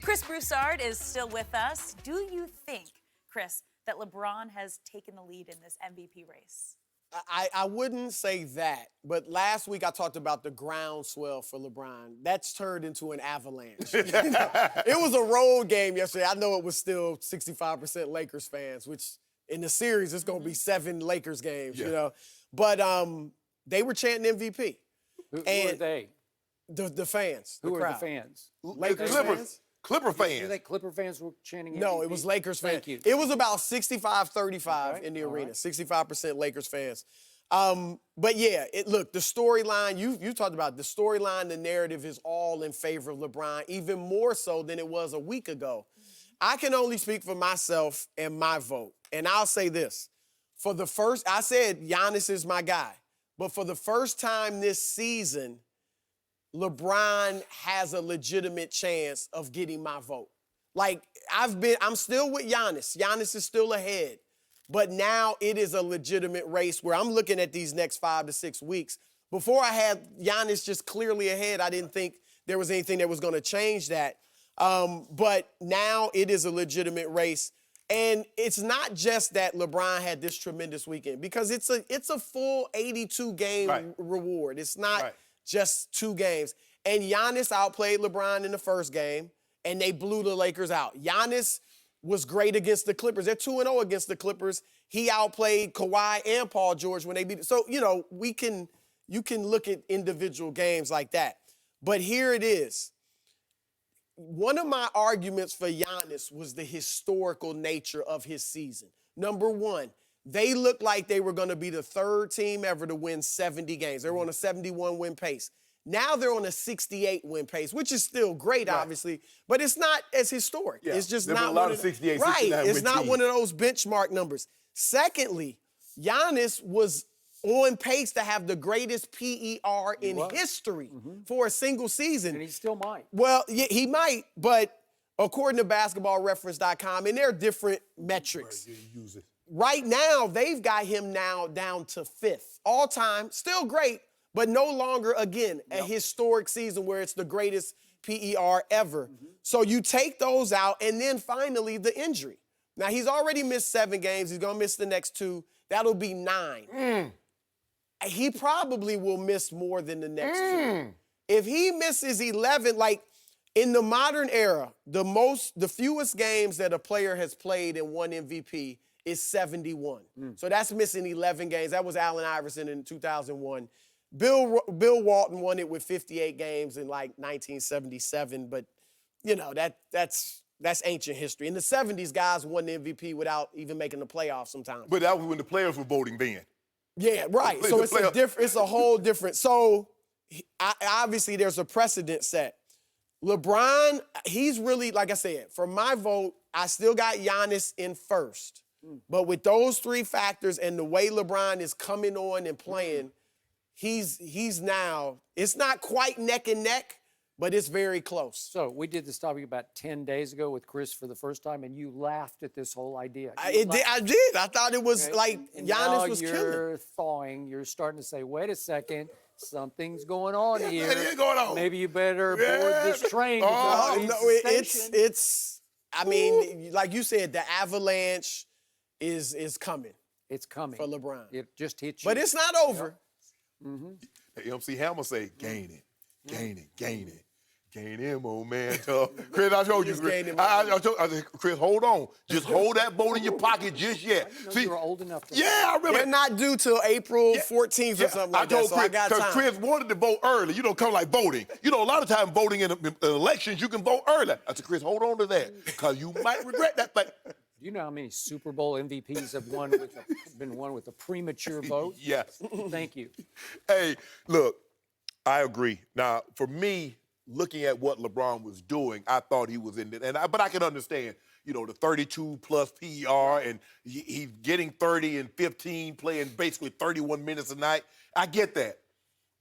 Chris Broussard is still with us. Do you think, Chris, that LeBron has taken the lead in this MVP race? I wouldn't say that, but last week I talked about the groundswell for LeBron. That's turned into an avalanche. It was a road game yesterday. I know it was still 65% Lakers fans, which in the series it's going to be 7 Lakers games, you know. But they were chanting MVP. Who are they? The fans. Who the are crowd. the fans? Lakers Clippers. fans? Clipper Were fans. they Clipper fans were chanting? No, MVP? it was Lakers fans. Thank you. It was about 65-35 Okay, in the all arena. right. 65% Lakers fans. But yeah, look, the storyline, you talked about the storyline, the narrative is all in favor of LeBron, even more so than it was a week ago. I can only speak for myself and my vote. And I'll say this. I said Giannis is my guy. But for the first time this season, LeBron has a legitimate chance of getting my vote. Like, I'm still with Giannis. Giannis is still ahead. But now it is a legitimate race where I'm looking at these next 5 to 6 weeks. Before I had Giannis just clearly ahead, I didn't think there was anything that was going to change that. But now it is a legitimate race. And it's not just that LeBron had this tremendous weekend, because it's a full 82-game reward. It's not just 2 games. And Giannis outplayed LeBron in the first game, and they blew the Lakers out. Giannis was great against the Clippers. They're 2-0 against the Clippers. He outplayed Kawhi and Paul George when they beat. So, you know, you can look at individual games like that. But here it is. One of my arguments for Giannis was the historical nature of his season. Number one, they looked like they were going to be the 3rd team ever to win 70 games. They were on a 71-win pace. Now they're on a 68-win pace, which is still great, obviously, but it's not as historic. Yeah. It's just There not been a lot one of of 68, right. 69 It's win not teams. one of those benchmark numbers. Secondly, Giannis was on pace to have the greatest PER in history for a single season. And he still might. Well, yeah, he might, but according to basketballreference.com, and there are different metrics. Right now, they've got him now down to 5th. All time, still great, but no longer, again, a historic season where it's the greatest PER ever. So you take those out, and then finally the injury. Now, he's already missed 7 games. He's going to miss the next 2. That'll be 9. He probably will miss more than the next 2. If he misses 11, like in the modern era, the fewest games that a player has played and won MVP is 71. So that's missing 11 games. That was Allen Iverson in 2001. Bill Walton won it with 58 games in like 1977, but you know, that's ancient history. In the 70s, guys won the MVP without even making the playoffs sometimes. But that was when the players were voting then. Yeah, right. So it's a whole different. So obviously there's a precedent set. LeBron, he's really, like I said, for my vote, I still got Giannis in first. But with those 3 factors and the way LeBron is coming on and playing, he's now, it's not quite neck and neck, but it's very close. So we did this topic about 10 days ago with Chris for the first time, and you laughed at this whole idea. I did. I thought it was like And Giannis was now killing. you're thawing. You're starting to say, wait a second, something's going on here. What is going on? Maybe you better board this train. Oh, because no, it's a station. it's. I mean, like you said, the avalanche is coming It's coming. for LeBron. It just hit you. But it's not over. MC Hammer say, gain it, gain it, gain it. Gain him, old man. Chris, I told you, Just Chris. gain him, I said, Chris, hold on. Just hold that boat in your pocket just yet. I didn't know you were old enough to. Yeah, I remember. They're not due till April 14th or something like that, so I got time. Chris wanted to vote early. You know, kind of like voting. You know, a lot of times voting in elections, you can vote early. I said, Chris, hold on to that, because you might regret that thing. Do you know how many Super Bowl MVPs have been won with a premature vote? Yes. Thank you. Hey, look, I agree. Now, for me, looking at what LeBron was doing, I thought he was in it. But I can understand, you know, the 32-plus PER, and he's getting 30 and 15, playing basically 31 minutes a night. I get that.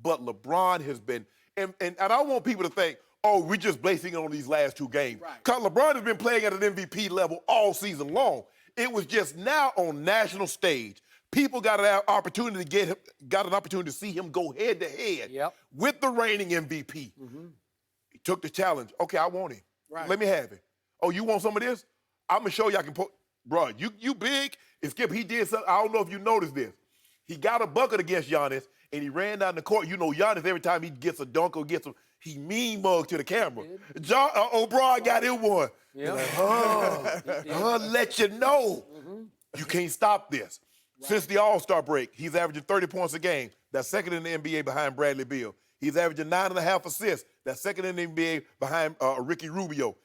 But LeBron has been, and I don't want people to think, oh, we're just basing it on these last 2 games. Because LeBron has been playing at an MVP level all season long. It was just now on national stage. People got an opportunity to see him go head to head with the reigning MVP. He took the challenge. Okay, I want him. Right. Let me have it. Oh, you want some of this? I'm going to show you I can put. Bro, you big. And Skip, he did something. I don't know if you noticed this. He got a bucket against Giannis, and he ran down the court. You know, Giannis, every time he gets a dunk or gets he mean mug to the camera. John O'Brien got him one. Yeah. Like, let you know. You can't stop this. Right. Since the All-Star break, he's averaging 30 points a game. That's second in the NBA behind Bradley Beal. He's averaging 9.5 assists. That's second in the NBA behind Ricky Rubio.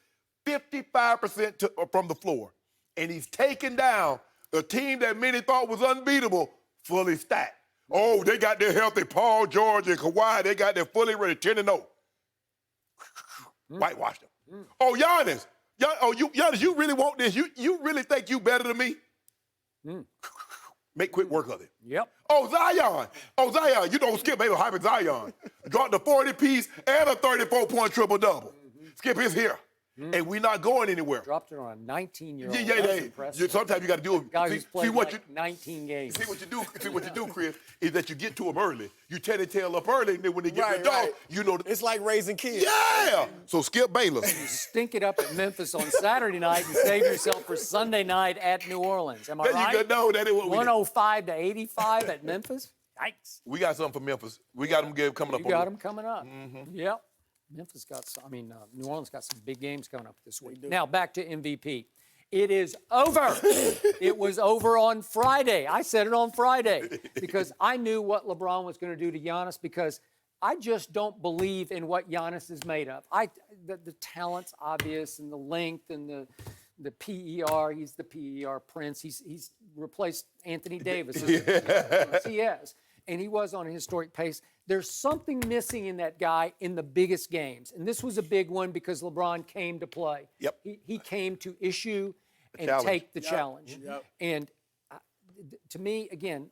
55% from the floor. And he's taken down a team that many thought was unbeatable, fully stacked. Oh, they got their healthy Paul George and Kawhi. They got their fully ready 10-0. Whitewashed them. Oh, Giannis. Giannis, you really want this? You really think you better than me? Make quick work of it. Yep. Oh, Zion. You know Skip ain't hyping Zion. Dropped a 40-piece and a 34-point triple-double. Skip is here. And we're not going anywhere. Dropped it on a 19-year-old. Yeah. That's impressive. Sometimes you got to do it. Guy who's played like 19 games. See what you do, Chris, is that you get to them early. You tear their tail up early, and then when they get the dog, you know. It's like raising kids. Yeah. So Skip Bayless. Stink it up at Memphis on Saturday night and save yourself for Sunday night at New Orleans. Am I right? You know that is what we 105 to 85 at Memphis. Yikes. We got something for Memphis. We got them coming up. You got them coming up. Yep. Memphis got some, New Orleans got some big games coming up this week. Now, back to MVP. It is over. It was over on Friday. I said it on Friday because I knew what LeBron was going to do to Giannis because I just don't believe in what Giannis is made of. The talent's obvious and the length and the PER. He's the PER prince. He's replaced Anthony Davis. Yes, he has. And he was on a historic pace. There's something missing in that guy in the biggest games. And this was a big one because LeBron came to play. Yep. He came to issue and challenge. take the challenge. Yep. And to me, again,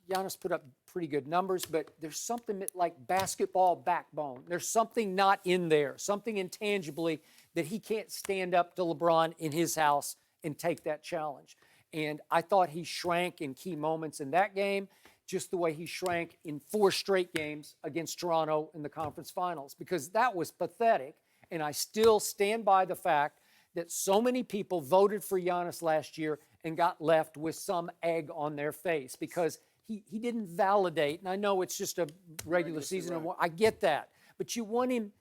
Giannis put up pretty good numbers, but there's something like basketball backbone. There's something not in there, something intangibly that he can't stand up to LeBron in his house and take that challenge. And I thought he shrank in key moments in that game, just the way he shrank in 4 straight games against Toronto in the conference finals, because that was pathetic. And I still stand by the fact that so many people voted for Giannis last year and got left with some egg on their face because he didn't validate. And I know it's just a regular season. Right. I get that. But you want him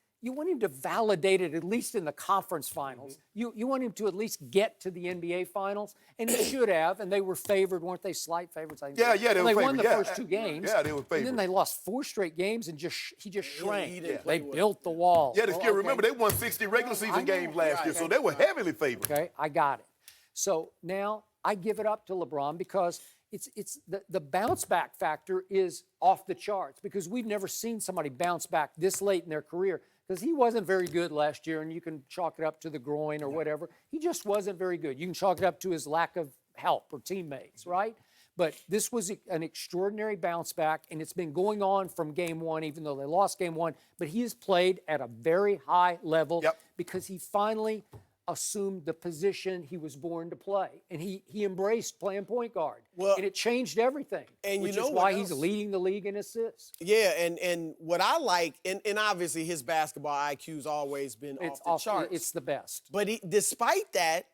to validate it at least in the conference finals. You want him to at least get to the NBA finals, and he should have. And they were favored, weren't they? Slight favorites. I think. Yeah, they were favored. Won the first 2 games. Yeah, they were favored. And then they lost 4 straight games, and he just shrank. They built the wall. Yeah, remember they won 60 regular season games last year, so they were heavily favored. Okay, I got it. So now I give it up to LeBron because it's the bounce back factor is off the charts because we've never seen somebody bounce back this late in their career. Because he wasn't very good last year, and you can chalk it up to the groin or whatever. He just wasn't very good. You can chalk it up to his lack of help or teammates, right? But this was an extraordinary bounce back, and it's been going on from game 1, even though they lost game 1. But he has played at a very high level because he finally assumed the position he was born to play. And he embraced playing point guard. Well, and it changed everything, and which you know is why he's leading the league in assists. Yeah, and what I like, and obviously his basketball IQ's always been off the charts. It's the best. But despite that,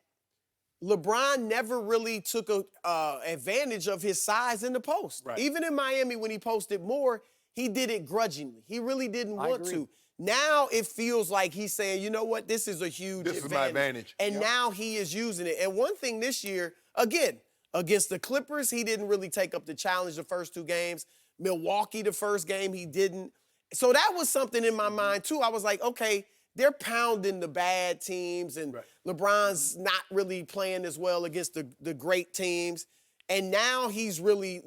LeBron never really took advantage of his size in the post. Right. Even in Miami when he posted more, he did it grudgingly. He really didn't want to. Now it feels like he's saying, you know what, this is a huge advantage. This is my advantage. And now he is using it. And one thing this year, again, against the Clippers, he didn't really take up the challenge the first 2 games. Milwaukee, the first game, he didn't. So that was something in my mind, too. I was like, okay, they're pounding the bad teams, and LeBron's not really playing as well against the great teams. And now he's really,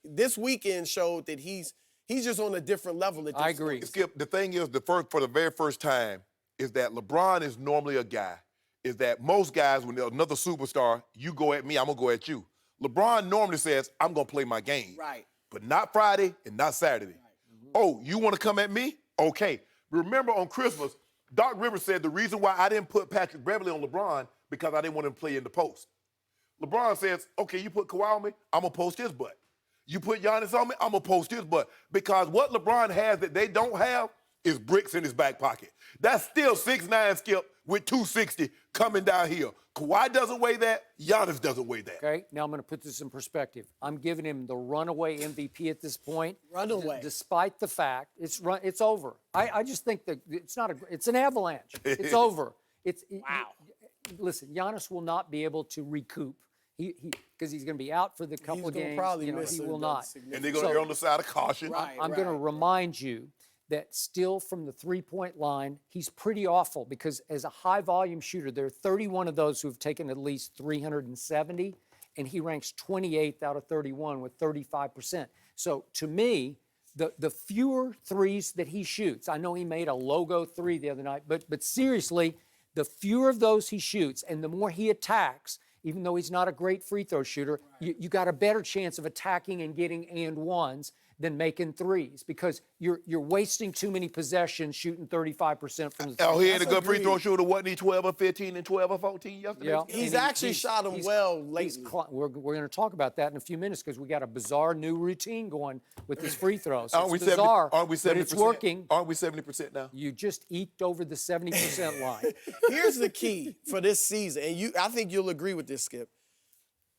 this weekend showed that he's just on a different level. At this I agree. point. Skip, the thing is, for the very first time, is that LeBron is normally a guy, is that most guys, when there's another superstar, you go at me, I'm going to go at you. LeBron normally says, I'm going to play my game. Right. But not Friday and not Saturday. Right. Oh, you want to come at me? Okay. Remember on Christmas, Doc Rivers said the reason why I didn't put Patrick Beverly on LeBron because I didn't want him to play in the post. LeBron says, okay, you put Kawhi on me, I'm going to post his butt. You put Giannis on me, I'm going to post his butt. Because what LeBron has that they don't have is bricks in his back pocket. That's still 6'9", Skip, with 260 coming down here. Kawhi doesn't weigh that. Giannis doesn't weigh that. Okay, now I'm going to put this in perspective. I'm giving him the runaway MVP at this point. Runaway. Despite the fact it's over. I just think that it's an avalanche. It's over. Wow. Listen, Giannis will not be able to recoup. Because he's going to be out for the couple of games. Probably he will not. And they're going to err on the side of caution. I'm going to remind you that still from the three-point line, he's pretty awful because as a high-volume shooter, there are 31 of those who have taken at least 370, and he ranks 28th out of 31 with 35%. So to me, the fewer threes that he shoots, I know he made a logo three the other night, but seriously, the fewer of those he shoots and the more he attacks, even though he's not a great free throw shooter, you got a better chance of attacking and getting and ones than making threes because you're wasting too many possessions shooting 35% from the Oh, he ain't a good Agreed. free throw shooter, wasn't he? 12 or 15 and 12 or 14 yesterday? Yeah. He's And actually shot him well lately. We're going to talk about that in a few minutes because we got a bizarre new routine going with his free throws. Aren't we It's bizarre, 70, aren't we 70%? but it's working. Aren't we 70% now? You just eked over the 70% line. Here's the key for this season, and I think you'll agree with this, Skip.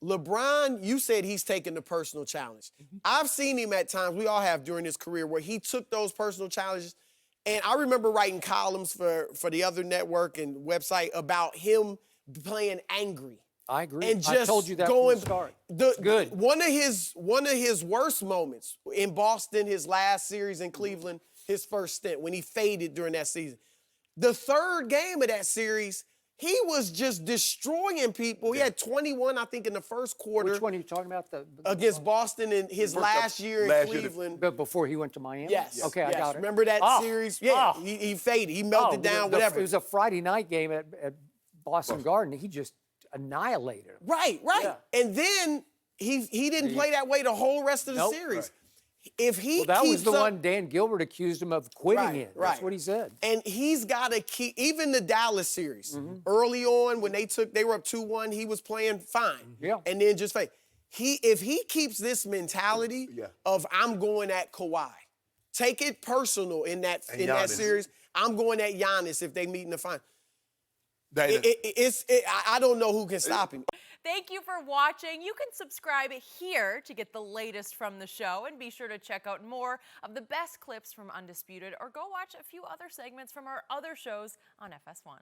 LeBron, you said he's taken the personal challenge. I've seen him at times, we all have during his career, where he took those personal challenges. And I remember writing columns for the other network and website about him playing angry. I agree. And just I told you that going, from the start. Good. One of his worst moments in Boston, his last series in Cleveland, his first stint, when he faded during that season. The third game of that series, he was just destroying people. He had 21, I think, in the first quarter. Which one are you talking about? Against Boston in his last year in Cleveland. But before he went to Miami? Yes. Okay, yes. I got it. Remember that series? Yeah, he faded. He melted down, whatever. It was a Friday night game at Boston Garden. He just annihilated him. Right. Yeah. And then he didn't play that way the whole rest of the Nope. series. If he That was keeps the up, one Dan Gilbert accused him of quitting in. That's right. what he said. And he's got to keep, even the Dallas series, early on when they were up 2-1, he was playing fine. Yeah. And then just fade. If he keeps this mentality of I'm going at Kawhi, take it personal in that series. I'm going at Giannis if they meet in the final. I don't know who can stop him. Thank you for watching. You can subscribe here to get the latest from the show, and be sure to check out more of the best clips from Undisputed, or go watch a few other segments from our other shows on FS1.